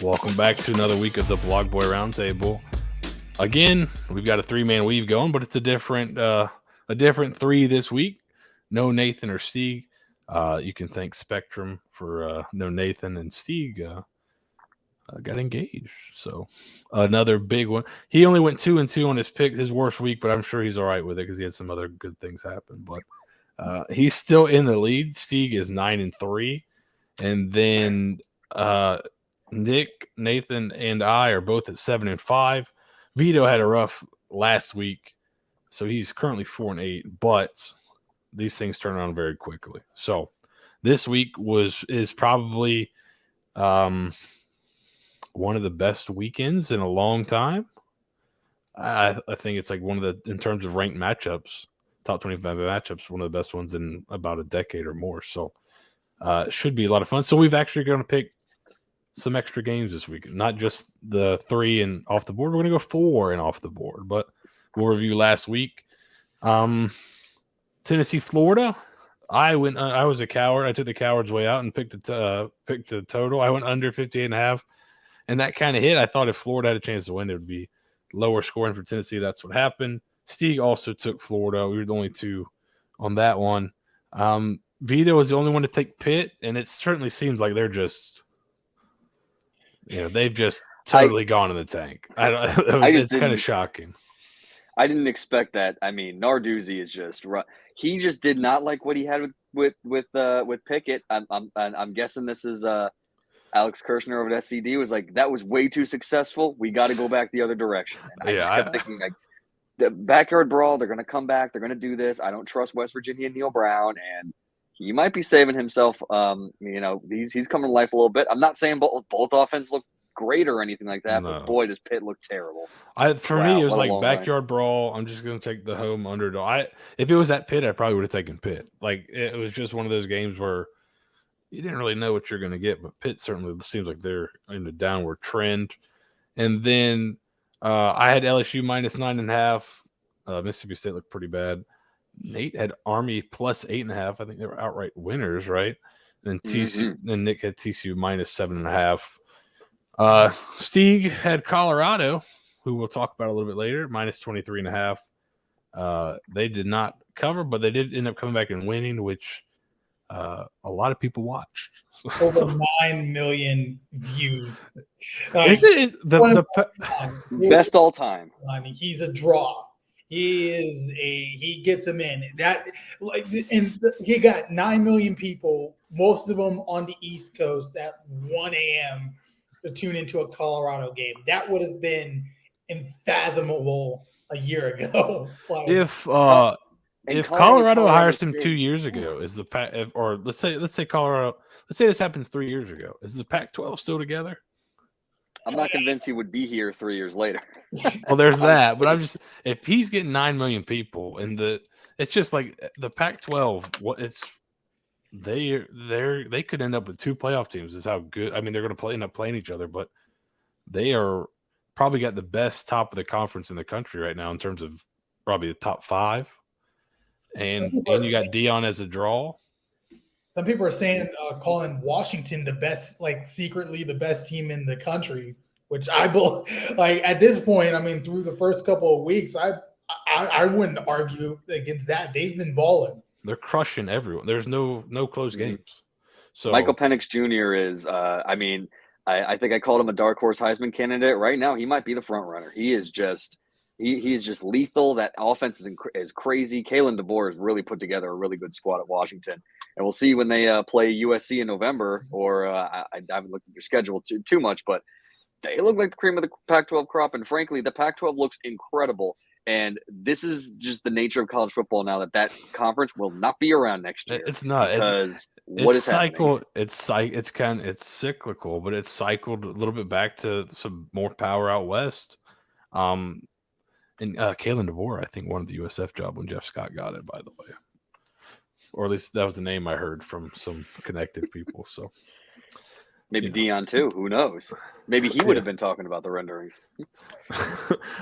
Welcome back to another week of the Blog Boy Roundtable. Again, we've got a three-man weave going, but it's a different three this week. No Nathan or Stieg. You can thank Spectrum for no Nathan, and Stieg got engaged. So another big one. He only went 2-2 on his pick, his worst week, but I'm sure he's all right with it because he had some other good things happen. But he's still in the lead. Stieg is 9-3, and then Nick, Nathan, and I are both at 7-5. Vito had a rough last week, so he's currently 4-8. But these things turn around very quickly. So this week is probably one of the best weekends in a long time. I think it's like one of the, in terms of ranked matchups, top 25 matchups, one of the best ones in about a decade or more. So it should be a lot of fun. So we've actually going to pick some extra games this week, not just the 3 and off the board. We're going to go 4 and off the board, but we'll review last week. Tennessee, Florida. I was a coward. I took the coward's way out and picked the total. I went under 58.5, and that kind of hit. I thought if Florida had a chance to win, it would be lower scoring for Tennessee. That's what happened. Stieg also took Florida. We were the only two on that one. Vito was the only one to take Pitt, and it certainly seems like they're just, they've just totally gone in the tank. It's kind of shocking. I didn't expect that. I mean, Narduzzi is just he just did not like what he had with Pickett. I'm guessing this is Alex Kirshner over at SCD was like, that was way too successful. We got to go back the other direction. And I just kept thinking, like, the backyard brawl, they're going to come back. They're going to do this. I don't trust West Virginia and Neil Brown, and he might be saving himself. He's coming to life a little bit. I'm not saying both offenses look great or anything like that, but boy, does Pitt look terrible. For me, it was like backyard brawl. I'm just going to take the home underdog. If it was at Pitt, I probably would have taken Pitt. Like, it was just one of those games where you didn't really know what you're going to get, but Pitt certainly seems like they're in a downward trend. And then I had LSU minus 9.5. Mississippi State looked pretty bad. Nate had Army plus 8.5. I think they were outright winners, right? And TCU, and Nick had TCU minus 7.5. Stieg had Colorado, who we'll talk about a little bit later, minus 23.5. They did not cover, but they did end up coming back and winning, which a lot of people watched. Over 9 million views. Is it the best all time? I mean, he's a draw. He gets them in he got 9 million people, most of them on the East Coast at 1 a.m. to tune into a Colorado game. That would have been unfathomable a year ago. If Colorado hires him 2 years ago, is the or let's say Colorado, let's say this happens 3 years ago, is the Pac-12 still together? I'm not convinced he would be here 3 years later. Well, there's that, but if he's getting 9 million people, and it's just like the Pac-12, they could end up with 2 playoff teams. Is how good. I mean, they're going to end up playing each other, but they are probably got the best top of the conference in the country right now in terms of probably the top 5. And you got Dion as a draw. Some people are saying calling Washington the best, like secretly the best team in the country, which I believe. Like at this point, I mean, through the first couple of weeks, I wouldn't argue against that. They've been balling. They're crushing everyone. There's no close games. So Michael Penix Jr. is. I think I called him a dark horse Heisman candidate. Right now, he might be the front runner. He is just. He is just lethal. That offense is crazy. Kalen DeBoer has really put together a really good squad at Washington. And we'll see when they play USC in November, or I haven't looked at their schedule too much, but they look like the cream of the Pac-12 crop. And frankly, the Pac-12 looks incredible. And this is just the nature of college football now that conference will not be around next year. It's not. Because it's cycled. Happening? It's cyclical, but it's cycled a little bit back to some more power out west. And Kalen DeVore, I think, won the USF job when Jeff Scott got it, by the way. Or at least that was the name I heard from some connected people. So maybe Dion too. Who knows? Maybe he would have been talking about the renderings.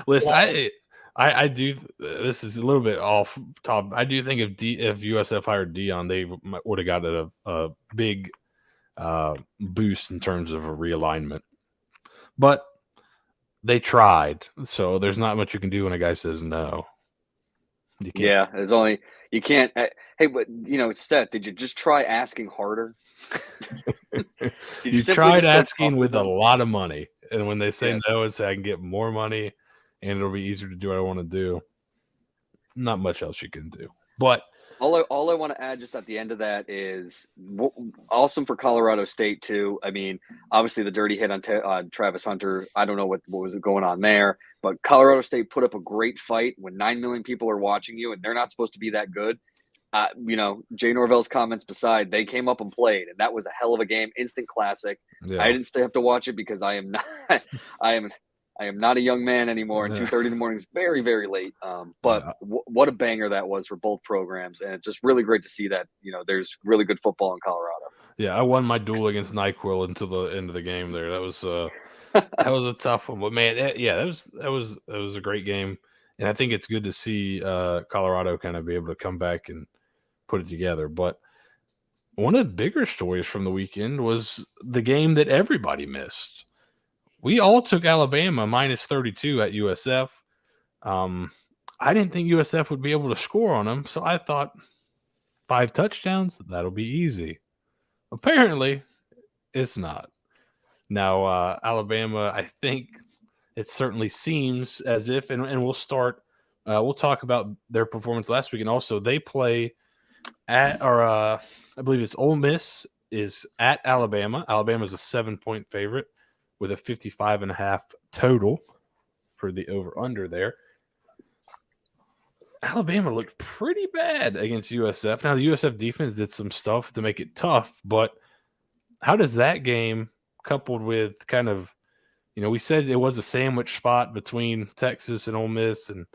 Listen, I do. This is a little bit off top. I do think if USF hired Dion, they would have got a big boost in terms of a realignment. But they tried, so there's not much you can do when a guy says no. You can't. Yeah, there's only you can't. Hey, but Steph, did you just try asking harder? Did You simply tried just go asking tougher with a them? lot of money, and when they say Yes. no, it's I can get more money, and it'll be easier to do what I want to do. Not much else you can do, but All I want to add just at the end of that is awesome for Colorado State too. I mean, obviously the dirty hit on Travis Hunter. I don't know what was going on there, but Colorado State put up a great fight when 9 million people are watching you, and they're not supposed to be that good. Jay Norvell's comments beside, they came up and played, and that was a hell of a game, instant classic. yeah. I didn't stay up to watch it because I am not, I am not a young man anymore, and 2:30 in the morning is very, very late. But Yeah. what a banger that was for both programs, and it's just really great to see that there's really good football in Colorado. Yeah, I won my duel against NyQuil until the end of the game. There, that was a tough one, but man, that was a great game, and I think it's good to see Colorado kind of be able to come back and put it together. But one of the bigger stories from the weekend was the game that everybody missed. We all took Alabama minus 32 at USF. I didn't think USF would be able to score on them, so I thought 5 touchdowns, that'll be easy. Apparently, it's not. Now, Alabama, I think it certainly seems as if, and we'll start, we'll talk about their performance last week, and also they play at, or I believe it's Ole Miss is at Alabama. Alabama's a 7-point favorite with a 55.5 total for the over-under there. Alabama looked pretty bad against USF. Now, the USF defense did some stuff to make it tough, but how does that game, coupled with kind of, we said it was a sandwich spot between Texas and Ole Miss, and,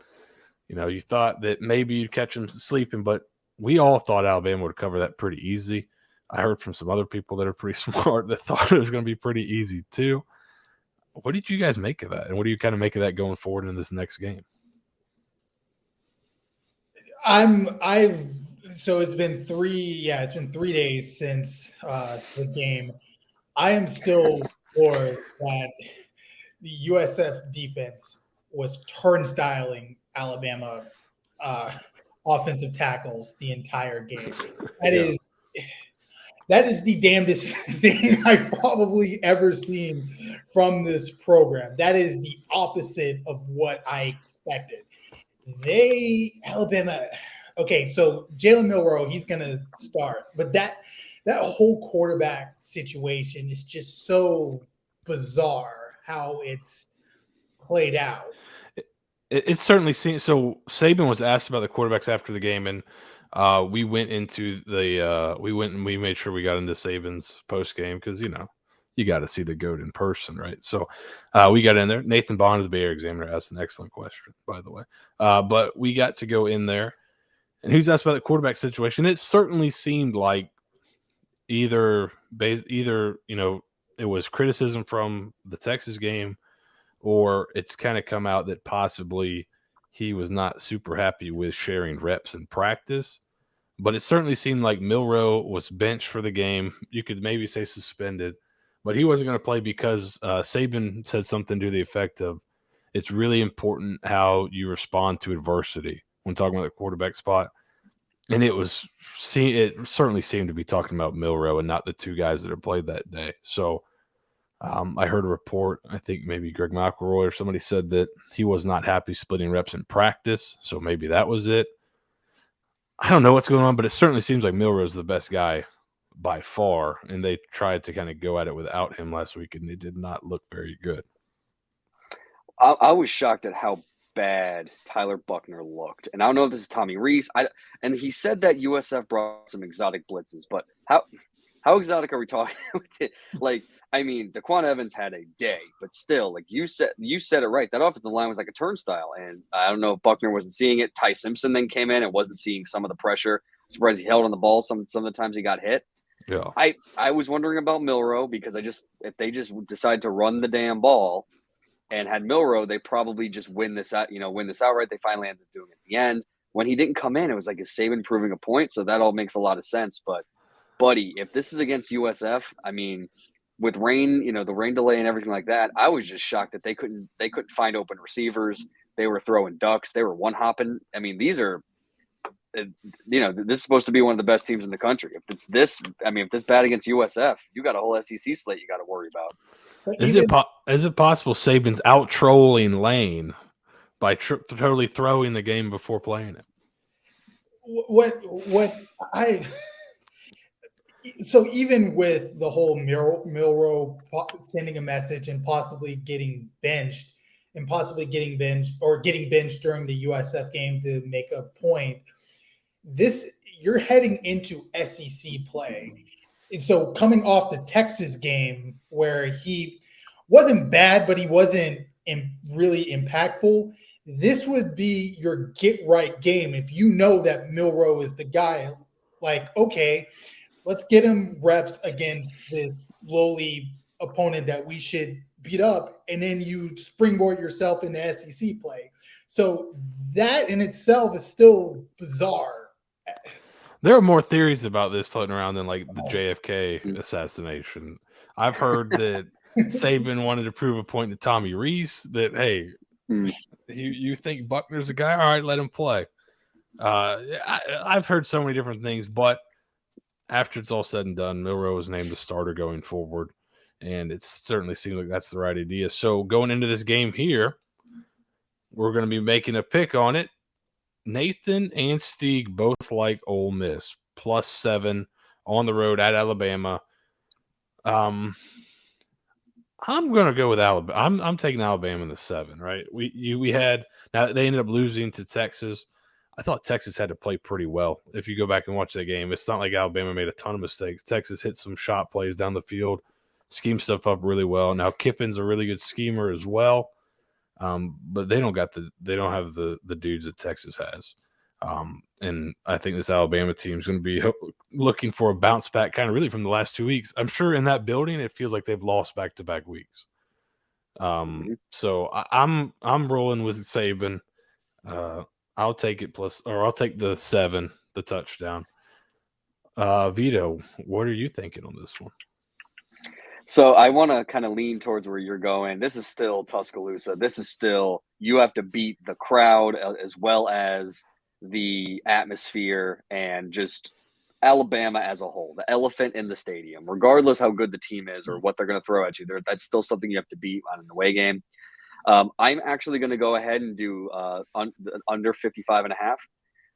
you thought that maybe you'd catch them sleeping, but we all thought Alabama would cover that pretty easy. I heard from some other people that are pretty smart that thought it was going to be pretty easy too. What did you guys make of that? And what do you kind of make of that going forward in this next game? So it's been 3 days since the game. I am still sure that the USF defense was turnstiling Alabama offensive tackles the entire game. That is the damnedest thing I've probably ever seen from this program. That is the opposite of what I expected. Alabama, okay, so Jalen Milroe, he's going to start. But that whole quarterback situation is just so bizarre how it's played out. It certainly seems so. Saban was asked about the quarterbacks after the game, and we went into we made sure we got into Saban's post game because you got to see the GOAT in person, right? So we got in there. Nathan Bond of the Bay Area Examiner asked an excellent question, by the way. But we got to go in there, and he was asked about the quarterback situation. It certainly seemed like either it was criticism from the Texas game, or it's kind of come out that possibly he was not super happy with sharing reps in practice. But it certainly seemed like Milroe was benched for the game. You could maybe say suspended, but he wasn't going to play because Saban said something to the effect of, it's really important how you respond to adversity when talking about the quarterback spot. And it certainly seemed to be talking about Milroe and not the two guys that had played that day. So I heard a report, I think maybe Greg McElroy or somebody said that he was not happy splitting reps in practice. So maybe that was it. I don't know what's going on, but it certainly seems like Milroe is the best guy by far. And they tried to kind of go at it without him last week, and they did not look very good. I was shocked at how bad Tyler Buckner looked. And I don't know if this is Tommy Rees. And he said that USF brought some exotic blitzes, but how exotic are we talking? Like, I mean, Daquan Evans had a day, but still, like you said it right. That offensive line was like a turnstile, and I don't know if Buckner wasn't seeing it. Ty Simpson then came in and wasn't seeing some of the pressure. I'm surprised he held on the ball some of the times he got hit. Yeah, I was wondering about Milroe because if they just decide to run the damn ball and had Milroe, they probably just win this outright. They finally ended up doing it at the end. When he didn't come in, it was like, is Saban proving a point? So that all makes a lot of sense. But buddy, if this is against USF, I mean, with rain, the rain delay and everything like that, I was just shocked that they couldn't find open receivers. They were throwing ducks. They were one hopping. I mean, these are, this is supposed to be one of the best teams in the country. If it's this, if this bad against USF, you got a whole SEC slate you got to worry about. Is it possible Saban's out trolling Lane by totally throwing the game before playing it? So even with the whole Milroe sending a message and possibly getting benched during the USF game to make a point, you're heading into SEC play. And so coming off the Texas game where he wasn't bad, but he wasn't really impactful, this would be your get right game. If you know that Milroe is the guy, like, okay, let's get him reps against this lowly opponent that we should beat up, and then you springboard yourself into SEC play. So that in itself is still bizarre. There are more theories about this floating around than like the JFK assassination. I've heard that Saban wanted to prove a point to Tommy Rees that, hey, you think Buckner's a guy? All right, let him play. I've heard so many different things, but after it's all said and done, Milroe was named the starter going forward, and it certainly seems like that's the right idea. So going into this game here, we're going to be making a pick on it. Nathan and Stieg both like Ole Miss, +7 on the road at Alabama. I'm going to go with Alabama. I'm taking Alabama in the 7, right? We had – now they ended up losing to Texas. I thought Texas had to play pretty well. If you go back and watch that game, it's not like Alabama made a ton of mistakes. Texas hit some shot plays down the field, schemed stuff up really well. Now Kiffin's a really good schemer as well, but they don't have the dudes that Texas has. And I think this Alabama team is going to be looking for a bounce back, kind of really from the last 2 weeks. I'm sure in that building it feels like they've lost back-to-back weeks. So I'm rolling with Saban. I'll take it I'll take the 7, the touchdown. Vito, what are you thinking on this one? So I want to kind of lean towards where you're going. This is still Tuscaloosa. This is still, you have to beat the crowd as well as the atmosphere and just Alabama as a whole, the elephant in the stadium, regardless how good the team is or what they're going to throw at you. That's still something you have to beat on an away game. I'm actually going to go ahead and do under 55.5.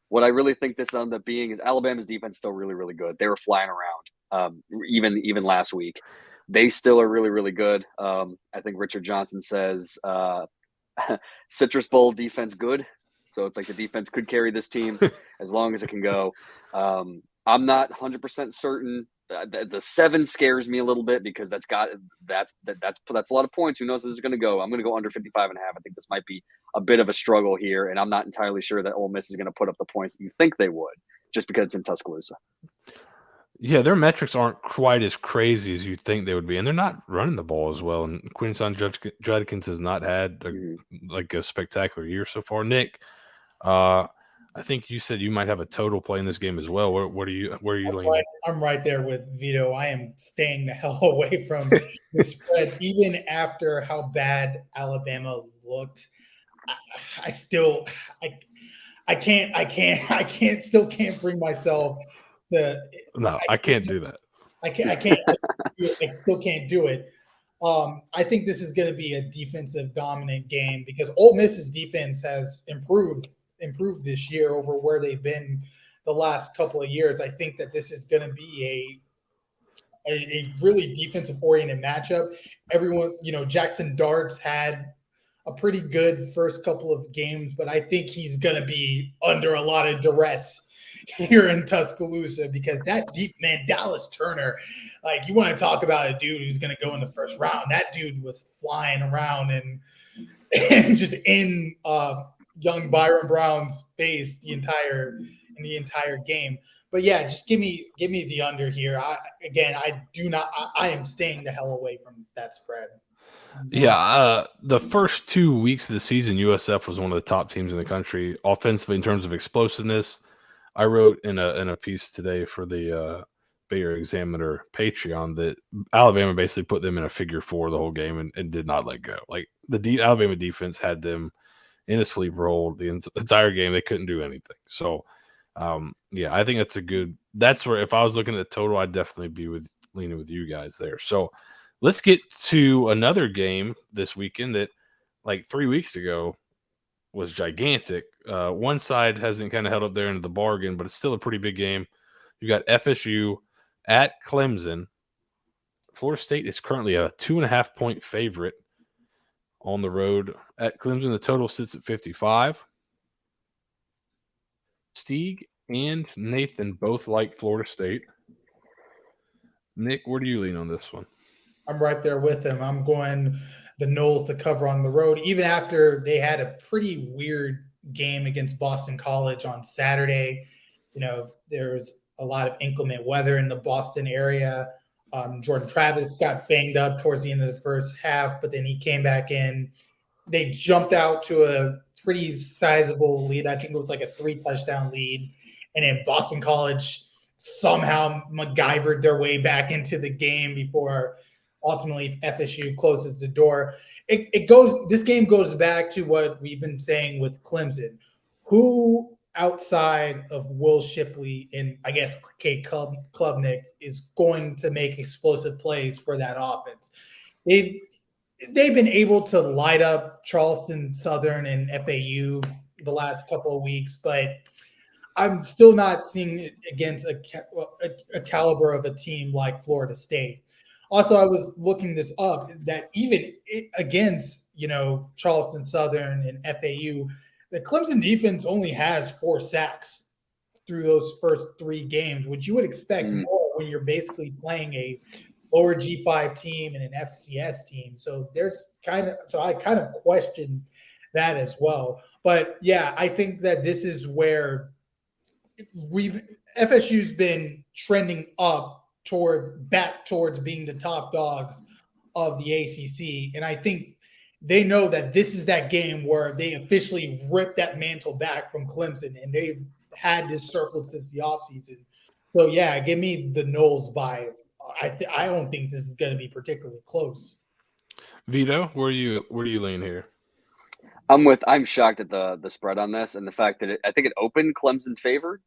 What I really think this ends up being is Alabama's defense is still really, really good. They were flying around even last week. They still are really, really good. I think Richard Johnson says Citrus Bowl defense good. So it's like the defense could carry this team as long as it can go. I'm not 100% certain. The 7 scares me a little bit because that's a lot of points. Who knows how this is going to go? I'm going to go under 55.5. I think this might be a bit of a struggle here, and I'm not entirely sure that Ole Miss is going to put up the points that you think they would, just because it's in Tuscaloosa. Yeah, their metrics aren't quite as crazy as you'd think they would be, and they're not running the ball as well. And Quinton Judkins has not had a spectacular year so far. Nick, I think you said you might have a total play in this game as well. Where are you leaning? I'm right there with Vito. I am staying the hell away from the spread, even after how bad Alabama looked. I still can't bring myself to. No, I can't do that. I still can't do it. I think this is going to be a defensive dominant game because Ole Miss's defense has improved this year over where they've been the last couple of years. I think that this is going to be a really defensive oriented matchup. Everyone, Jackson Darts had a pretty good first couple of games, but I think he's going to be under a lot of duress here in Tuscaloosa because that deep man, Dallas Turner, like you want to talk about a dude who's going to go in the first round. That dude was flying around and just in young Byron Brown's face the entire game. But yeah, just give me the under here. I am staying the hell away from that spread. Yeah, the first 2 weeks of the season, USF was one of the top teams in the country offensively in terms of explosiveness. I wrote in a piece today for the Bayer Examiner Patreon that Alabama basically put them in a figure four the whole game and did not let go. Like the Alabama defense had them in a sleeper hold the entire game. They couldn't do anything. So, yeah, I think that's where if I was looking at the total, I'd definitely be leaning with you guys there. So let's get to another game this weekend that like 3 weeks ago was gigantic. One side hasn't kind of held up there into the bargain, but it's still a pretty big game. You got FSU at Clemson. Florida State is currently a 2.5 point favorite on the road at Clemson. The total sits at 55. Stieg and Nathan both like Florida State. Nick, where do you lean on this one? I'm right there with him. I'm going the Noles to cover on the road, even after they had a pretty weird game against Boston College on Saturday. You know, there's a lot of inclement weather in the Boston area. Jordan Travis got banged up towards the end of the first half, but then he came back in. They jumped out to a pretty sizable lead. I think it was like a 3-touchdown lead. And then Boston College somehow MacGyvered their way back into the game before ultimately FSU closes the door. This game goes back to what we've been saying with Clemson. Who outside of Will Shipley and I guess Kate Klubnik is going to make explosive plays for that offense? They've been able to light up Charleston Southern and FAU the last couple of weeks, but I'm still not seeing it against a caliber of a team like Florida State. Also, I was looking this up that even against, Charleston Southern and FAU, the Clemson defense only has 4 sacks through those first 3 games, which you would expect more when you're basically playing a lower G5 team and an FCS team. So I kind of question that as well. But yeah, I think that this is where FSU's been trending back towards being the top dogs of the ACC. And I think they know that this is that game where they officially ripped that mantle back from Clemson, and they've had this circled since the offseason. So yeah, give me the Noles by. I don't think this is going to be particularly close. Vito, where do you lean here? I'm shocked at the spread on this and the fact that I think it opened Clemson favored,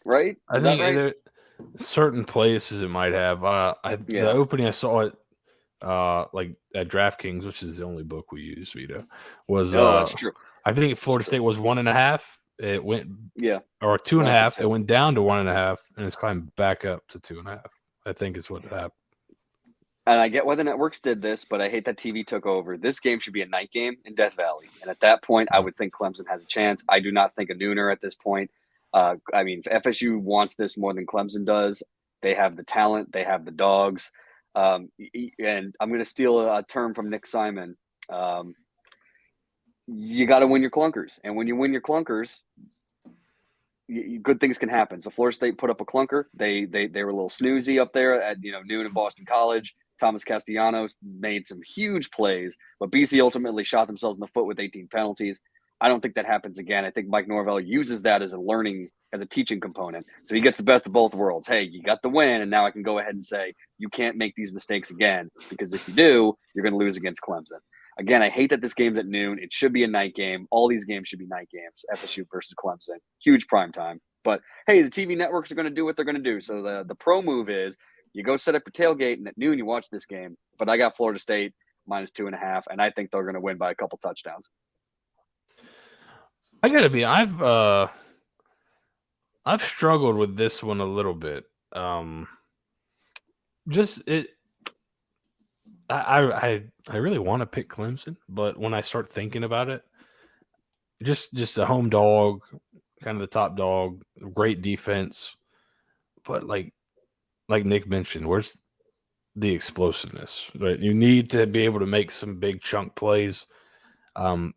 right? I think there certain places it might have. The opening I saw it like at DraftKings, which is the only book we use, Vito, was that's true. I think Florida State was 1.5. It went or 2.5. It went down to 1.5 and it's climbed back up to 2.5. I think is what happened. And I get why the networks did this, but I hate that TV took over. This game should be a night game in Death Valley. And at that point, I would think Clemson has a chance. I do not think a nooner at this point. FSU wants this more than Clemson does. They have the talent. They have the dogs. And I'm going to steal a term from Nick Simon. You got to win your clunkers. And when you win your clunkers, good things can happen. So Florida State put up a clunker. They were a little snoozy up there at noon in Boston College. Thomas Castellanos made some huge plays, but BC ultimately shot themselves in the foot with 18 penalties. I don't think that happens again. I think Mike Norvell uses that as a teaching component. So he gets the best of both worlds. Hey, you got the win, and now I can go ahead and say you can't make these mistakes again, because if you do, you're going to lose against Clemson. Again, I hate that this game's at noon. It should be a night game. All these games should be night games. FSU versus Clemson. Huge prime time. But, hey, the TV networks are going to do what they're going to do. So the pro move is you go set up your tailgate, and at noon you watch this game. But I got Florida State minus 2.5, and I think they're going to win by a couple touchdowns. I got to be – I've struggled with this one a little bit. I really want to pick Clemson, but when I start thinking about it, just a home dog, kind of the top dog, great defense, but like Nick mentioned, where's the explosiveness? Right, you need to be able to make some big chunk plays.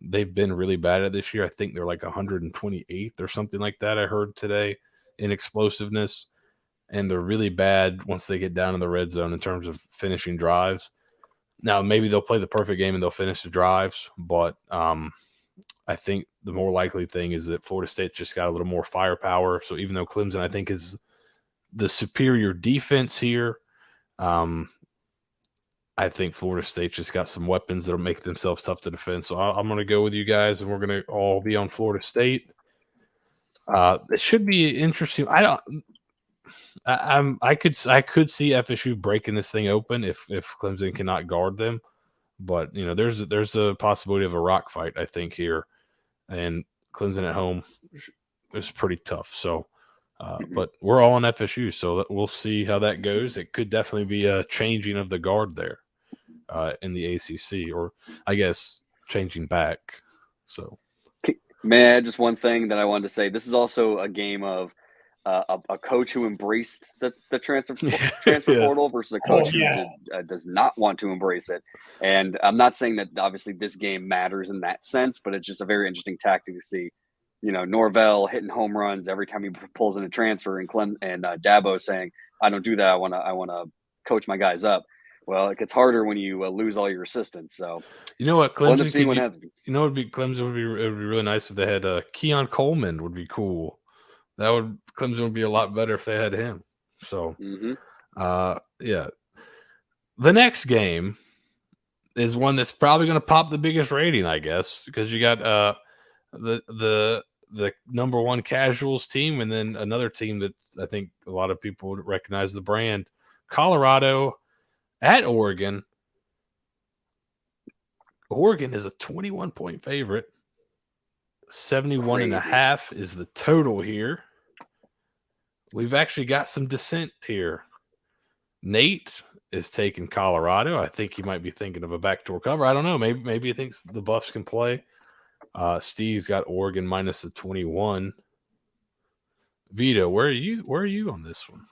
They've been really bad at this year. I think they're like 128th or something like that. I heard today in explosiveness, and they're really bad once they get down in the red zone in terms of finishing drives. Now, maybe they'll play the perfect game and they'll finish the drives, but I think the more likely thing is that Florida State's just got a little more firepower. So even though Clemson, I think, is the superior defense here. I think Florida State's just got some weapons that'll make themselves tough to defend. So I'm going to go with you guys, and we're going to all be on Florida State. It should be interesting. I could see FSU breaking this thing open if Clemson cannot guard them, but there's a possibility of a rock fight, I think, here, and Clemson at home is pretty tough. So, but we're all on FSU, so we'll see how that goes. It could definitely be a changing of the guard there in the ACC, or I guess changing back. So, man, just one thing that I wanted to say. This is also a game of a coach who embraced the transfer portal versus a coach who does not want to embrace it. And I'm not saying that obviously this game matters in that sense, but it's just a very interesting tactic to see. Norvell hitting home runs every time he pulls in a transfer, and Dabo saying, "I don't do that. I want to coach my guys up." Well, it gets harder when you lose all your assistants. So you know what, Clemson would be Clemson would be really nice if they had Keon Coleman. Would be cool. Clemson would be a lot better if they had him. So, yeah. The next game is one that's probably going to pop the biggest rating, I guess, because you got the number one casuals team, and then another team that I think a lot of people would recognize the brand, Colorado at Oregon. Oregon is a 21-point favorite. 71.5 is the total here. We've actually got some dissent here. Nate is taking Colorado. I think he might be thinking of a backdoor cover. I don't know. Maybe he thinks the Buffs can play. Steve's got Oregon minus the 21. Vito, where are you on this one?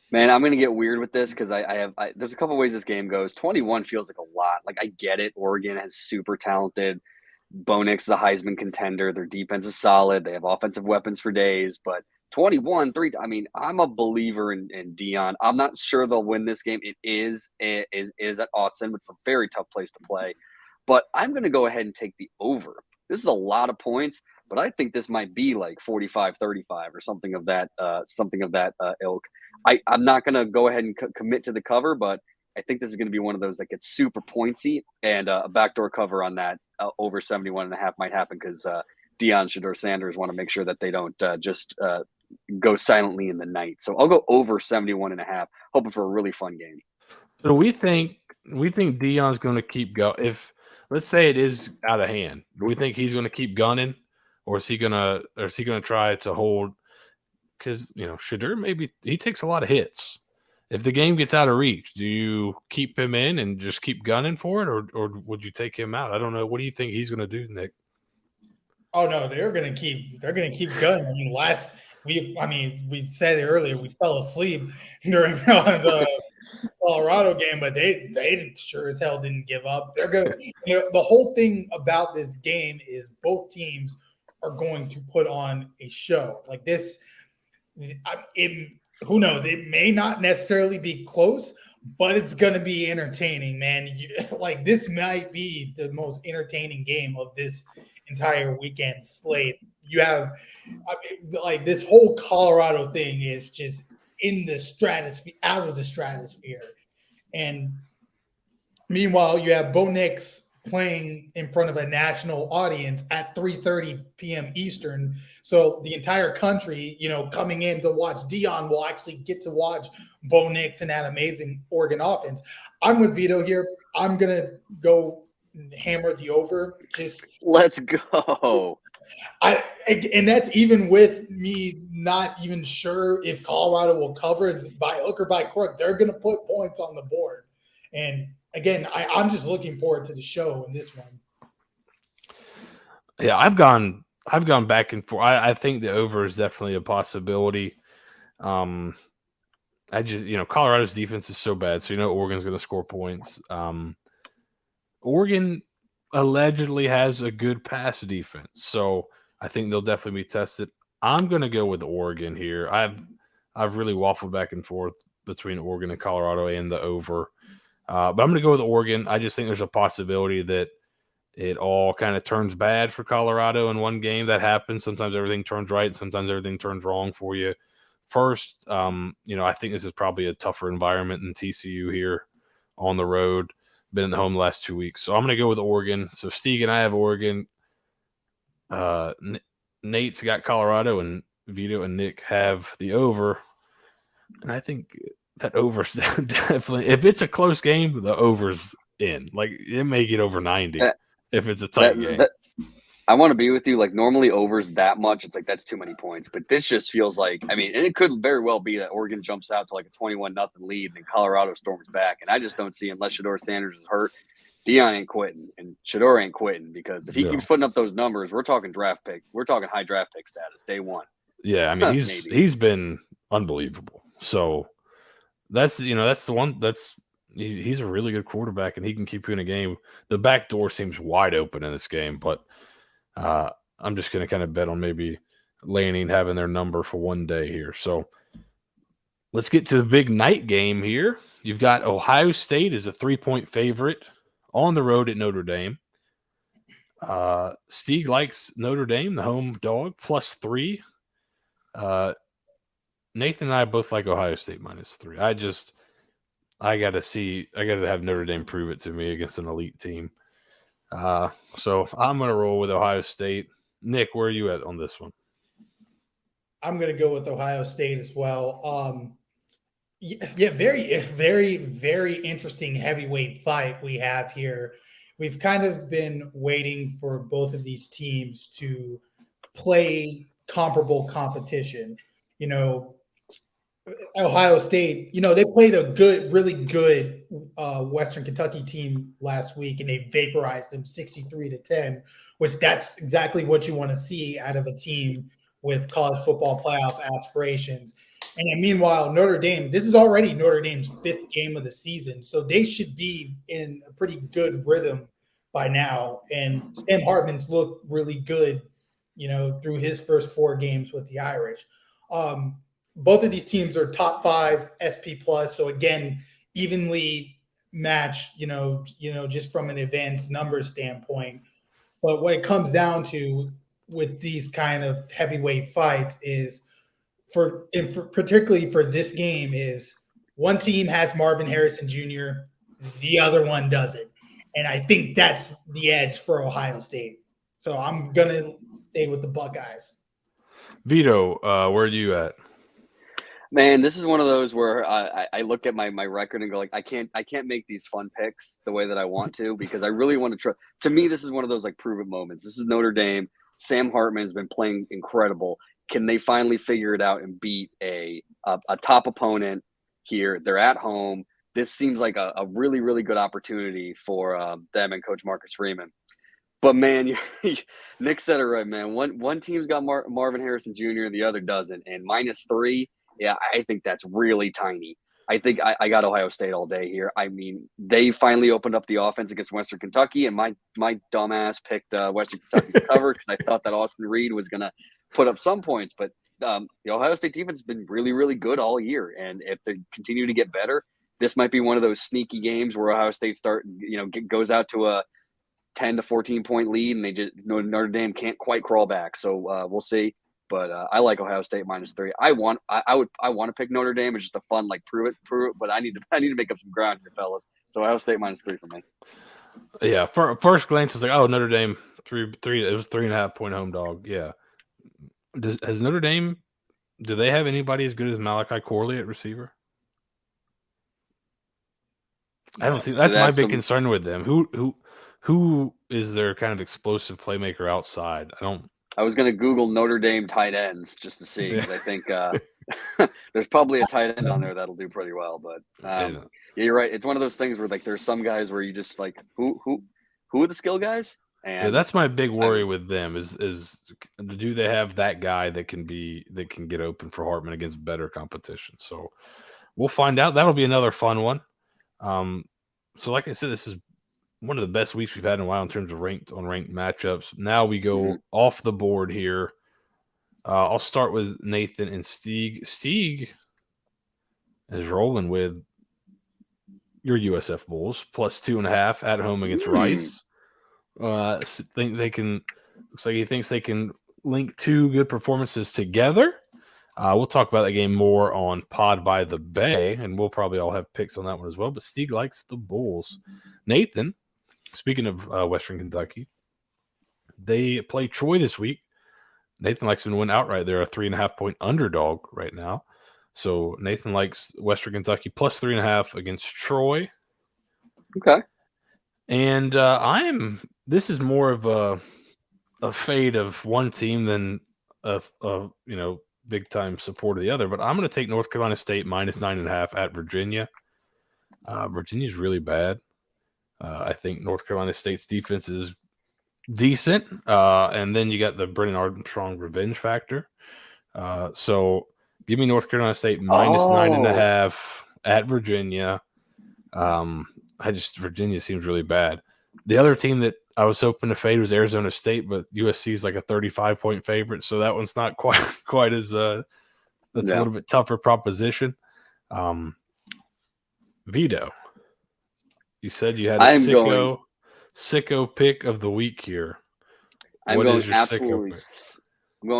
Man, I'm going to get weird with this because there's a couple ways this game goes. 21 feels like a lot. Like, I get it. Oregon is super talented. Bo Nix is a Heisman contender. Their defense is solid. They have offensive weapons for days. But 21-3, I mean, I'm a believer in Deion. I'm not sure they'll win this game. It is at Autzen, which is a very tough place to play. But I'm going to go ahead and take the over. This is a lot of points, but I think this might be like 45-35 or something of that ilk. I'm not going to go ahead and commit to the cover, but I think this is going to be one of those that gets super pointsy, and a backdoor cover on that over 71.5 might happen because Deion Shedeur Sanders want to make sure that they don't just go silently in the night. So I'll go over 71.5, hoping for a really fun game. So we think Deion's going to keep going. If let's say it is out of hand, do we think he's going to keep gunning, or is he going to try to hold? Because Shedeur maybe he takes a lot of hits. If the game gets out of reach, do you keep him in and just keep gunning for it, or would you take him out? I don't know. What do you think he's going to do, Nick? Oh no, they're going to keep gunning. I mean, we said it earlier. We fell asleep during the Colorado game, but they sure as hell didn't give up. They're going to. The whole thing about this game is both teams are going to put on a show like this. Who knows? It may not necessarily be close, but it's going to be entertaining, man. This might be the most entertaining game of this entire weekend slate. You have, this whole Colorado thing is just in the stratosphere, out of the stratosphere. And meanwhile, you have Bo Nix playing in front of a national audience at 3:30 p.m. Eastern. So the entire country, coming in to watch Deion will actually get to watch Bo Nix and that amazing Oregon offense. I'm with Vito here. I'm going to go hammer the over. Just let's go. And that's even with me not even sure if Colorado will cover by hook or by crook. They're going to put points on the board. And again, I'm just looking forward to the show in this one. Yeah, I've gone back and forth. I think the over is definitely a possibility. I just Colorado's defense is so bad, so Oregon's going to score points. Oregon allegedly has a good pass defense, so I think they'll definitely be tested. I'm going to go with Oregon here. I've really waffled back and forth between Oregon and Colorado and the over. But I'm going to go with Oregon. I just think there's a possibility that it all kind of turns bad for Colorado in one game. That happens. Sometimes everything turns right. Sometimes everything turns wrong for you. first, I think this is probably a tougher environment than TCU here on the road. Been in the home the last 2 weeks. So I'm going to go with Oregon. So Stieg and I have Oregon. Nate's got Colorado, and Vito and Nick have the over. And I think that over's definitely, if it's a close game, the over's in. Like, it may get over 90 if it's a tight game. I want to be with you. Like, normally overs that much, it's like that's too many points. But this just feels like, and it could very well be that Oregon jumps out to like a 21-0 lead, and then Colorado storms back. And I just don't see, unless Shedeur Sanders is hurt, Deion ain't quitting, and Shedeur ain't quitting, because if he keeps putting up those numbers, we're talking draft pick. We're talking high draft pick status day one. Yeah, he's been unbelievable. So that's the one he's a really good quarterback, and he can keep you in a game. The back door seems wide open in this game, but I'm just going to kind of bet on maybe Lanning having their number for one day here. So let's get to the big night game here. You've got Ohio State as a 3-point favorite on the road at Notre Dame. Stieg likes Notre Dame, the home dog, +3. Nathan and I both like Ohio State -3. I got to have Notre Dame prove it to me against an elite team. So I'm going to roll with Ohio State. Nick, where are you at on this one? I'm going to go with Ohio State as well. Very, very, very interesting heavyweight fight we have here. We've kind of been waiting for both of these teams to play comparable competition. Ohio State, they played a really good Western Kentucky team last week, and they vaporized them 63-10, which that's exactly what you want to see out of a team with college football playoff aspirations. And then meanwhile, Notre Dame, this is already Notre Dame's 5th game of the season, so they should be in a pretty good rhythm by now. And Sam Hartman's looked really good, through his first 4 games with the Irish. Both of these teams are top 5 SP+, so again, evenly matched, just from an advanced numbers standpoint. But what it comes down to with these kind of heavyweight fights is, particularly for this game, is one team has Marvin Harrison Jr., the other one doesn't. And I think that's the edge for Ohio State. So I'm going to stay with the Buckeyes. Vito, where are you at? Man, this is one of those where I look at my record and go, like, I can't make these fun picks the way that I want to, because I really want to try. To me, this is one of those like prove it moments. This is Notre Dame. Sam Hartman has been playing incredible. Can they finally figure it out and beat a top opponent here? They're at home. This seems like a really, really good opportunity for them and Coach Marcus Freeman. But, man, Nick said it right, man. One team's got Marvin Harrison Jr. and the other doesn't. And -3, yeah, I think that's really tiny. I think I got Ohio State all day here. I mean, they finally opened up the offense against Western Kentucky, and my dumbass picked Western Kentucky to cover because I thought that Austin Reed was going to put up some points. But the Ohio State defense has been really, really good all year. And if they continue to get better, this might be one of those sneaky games where Ohio State goes out to a 10 to 14 point lead, and they just Notre Dame can't quite crawl back. So we'll see. But I like Ohio State -3. I want to pick Notre Dame. It's just a fun prove it. But I need to make up some ground here, fellas. So Ohio State -3 for me. Yeah, first glance it's like, oh, Notre Dame 3. It was 3.5 point home dog. Yeah. Has Notre Dame? Do they have anybody as good as Malachi Corley at receiver? I don't see. That's my big concern with them. Who is their kind of explosive playmaker outside? I was going to Google Notre Dame tight ends just to see, because I think there's probably a tight end on there that'll do pretty well. But yeah, you're right. It's one of those things where there's some guys where you just who are the skill guys? And yeah, that's my big worry with them is do they have that guy that can get open for Hartman against better competition? So we'll find out. That'll be another fun one. So like I said, this is one of the best weeks we've had in a while in terms of ranked matchups. Now we go off the board here. I'll start with Nathan and Stieg. Stieg is rolling with your USF Bulls +2.5 at home against Rice. Looks like he thinks they can link 2 good performances together. We'll talk about that game more on Pod by the Bay, and we'll probably all have picks on that one as well. But Steve likes the Bulls. Nathan, speaking of Western Kentucky, they play Troy this week. Nathan likes them to win outright. They're a 3.5-point underdog right now. So Nathan likes Western Kentucky plus 3.5 against Troy. Okay. And this is more of a fade of one team than a big time support of the other. But I'm going to take North Carolina State minus 9.5 at Virginia. Virginia's really bad. I think North Carolina State's defense is decent. And then you got the Brennan Armstrong revenge factor. So give me North Carolina State minus 9.5 at Virginia. Virginia seems really bad. The other team that I was hoping to fade was Arizona State, but USC is like a 35-point favorite, so that one's not quite as that's a little bit tougher proposition. Vito, you said you had a sicko pick of the week here. I'm going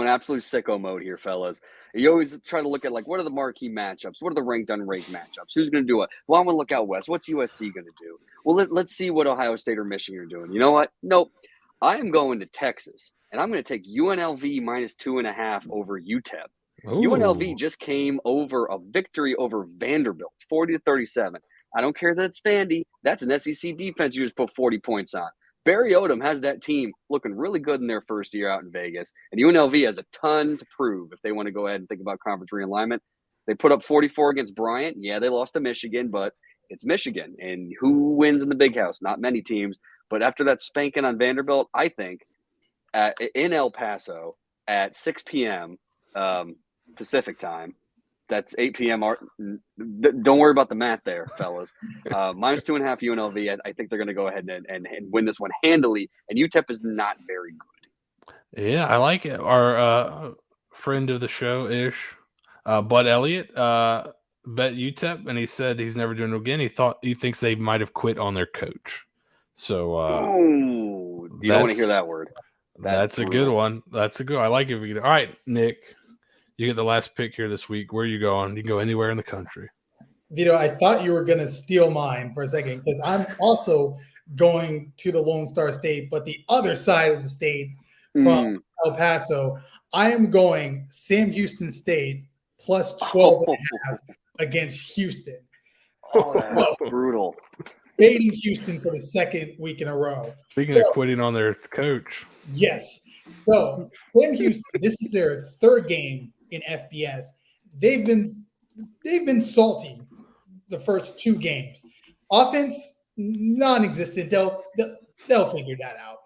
absolute sicko mode here, fellas. You always try to look at, like, what are the marquee matchups? What are the ranked, unranked matchups? Who's going to do it? Well, I'm going to look out west. What's USC going to do? Well, let's see what Ohio State or Michigan are doing. You know what? Nope. I am going to Texas, and I'm going to take UNLV minus 2.5 over UTEP. Ooh. UNLV just came over a victory over Vanderbilt, 40-37. I don't care that it's Vandy. That's an SEC defense you just put 40 points on. Barry Odom has that team looking really good in their first year out in Vegas, and UNLV has a ton to prove if they want to go ahead and think about conference realignment. They put up 44 against Bryant. Yeah, they lost to Michigan, but it's Michigan, and who wins in the Big House? Not many teams. But after that spanking on Vanderbilt, I think in El Paso at 6 p.m. Pacific time, that's 8 p.m. Don't worry about the math there, fellas. Minus 2.5 UNLV. I think they're going to go ahead and win this one handily. And UTEP is not very good. Yeah, I like it. Our friend of the show, Ish, Bud Elliott, bet UTEP, and he said he's never doing it again. He thinks they might have quit on their coach. So, you don't want to hear that word. That's a good one. That's a good. I like it. All right, Nick. You get the last pick here this week. Where are you going? You can go anywhere in the country. Vito, I thought you were going to steal mine for a second because I'm also going to the Lone Star State, but the other side of the state from El Paso. I am going Sam Houston State plus 12.5 against Houston. Oh, that's brutal. Fading Houston for the second week in a row. Speaking of quitting on their coach. Yes. So Sam Houston, this is their third game in FBS. They've been salty the first two games. Offense non-existent. They'll figure that out.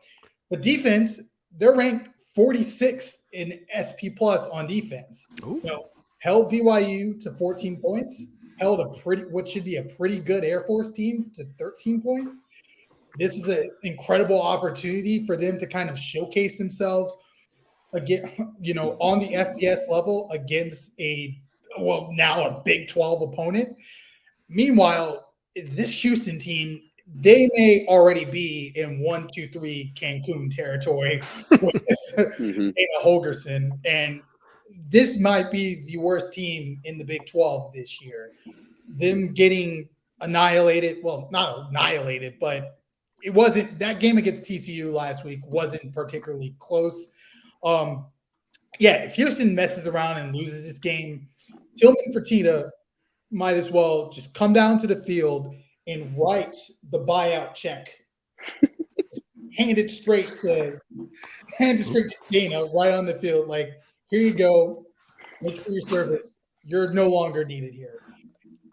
But defense, they're ranked 46th in SP Plus on defense. So held BYU to 14 points. Held what should be a pretty good Air Force team to 13 points. This is an incredible opportunity for them to kind of showcase themselves again, on the FBS level against now a Big 12 opponent. Meanwhile, this Houston team, they may already be in 1-2-3 Cancun territory with Dana Holgerson, and this might be the worst team in the Big 12 this year. Them getting annihilated, well, not annihilated, but it wasn't – that game against TCU last week wasn't particularly close. If Houston messes around and loses this game, Tillman Fertitta might as well just come down to the field and write the buyout check. hand it straight to Dana right on the field. Like, here you go. Thank you for your service. You're no longer needed here.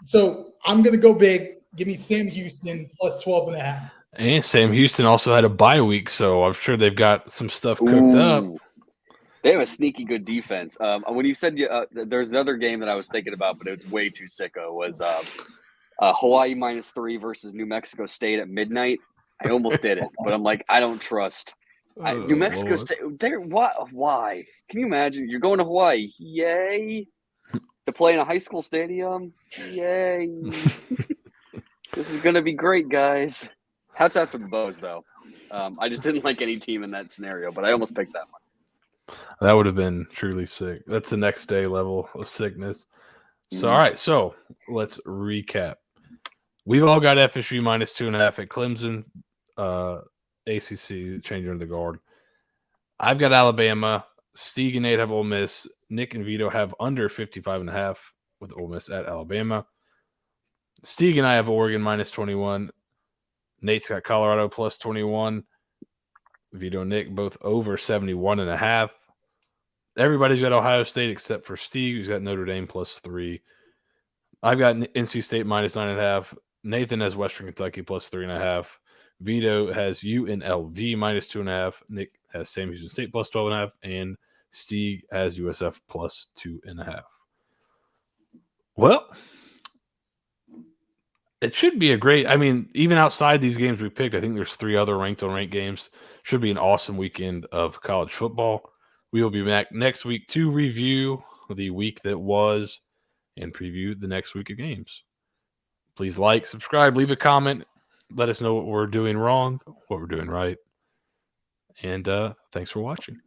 So I'm going to go big. Give me Sam Houston plus 12.5. And Sam Houston also had a bye week, so I'm sure they've got some stuff cooked up. They have a sneaky good defense. When you said there's another game that I was thinking about, but it was way too sicko, was Hawaii minus 3 versus New Mexico State at midnight. I almost did it, but I'm like, I don't trust. New Mexico State. Why? Can you imagine? You're going to Hawaii. Yay. To play in a high school stadium. Yay. This is going to be great, guys. Hats out to the Bows, though. I just didn't like any team in that scenario, but I almost picked that one. That would have been truly sick. That's the next day level of sickness. So, Mhm. all right. So, let's recap. We've all got FSU minus 2.5 at Clemson. ACC changing the guard. I've got Alabama. Steve and Nate have Ole Miss. Nick and Vito have under 55.5 with Ole Miss at Alabama. Steve and I have Oregon minus 21. Nate's got Colorado plus 21. Vito and Nick both over 71.5. Everybody's got Ohio State except for Steve, who's got Notre Dame plus 3. I've got NC State minus 9.5. Nathan has Western Kentucky plus 3.5. Vito has UNLV minus 2.5. Nick has Sam Houston State plus 12.5. And Steve has USF plus 2.5. Well, it should be a great. I mean, even outside these games we picked, I think there's 3 other ranked on ranked games. Should be an awesome weekend of college football. We will be back next week to review the week that was and preview the next week of games. Please like, subscribe, leave a comment. Let us know what we're doing wrong, what we're doing right. And thanks for watching.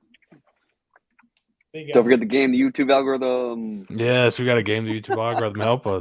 Don't forget the game, the YouTube algorithm. Yes, we got a game, the YouTube algorithm. Help us.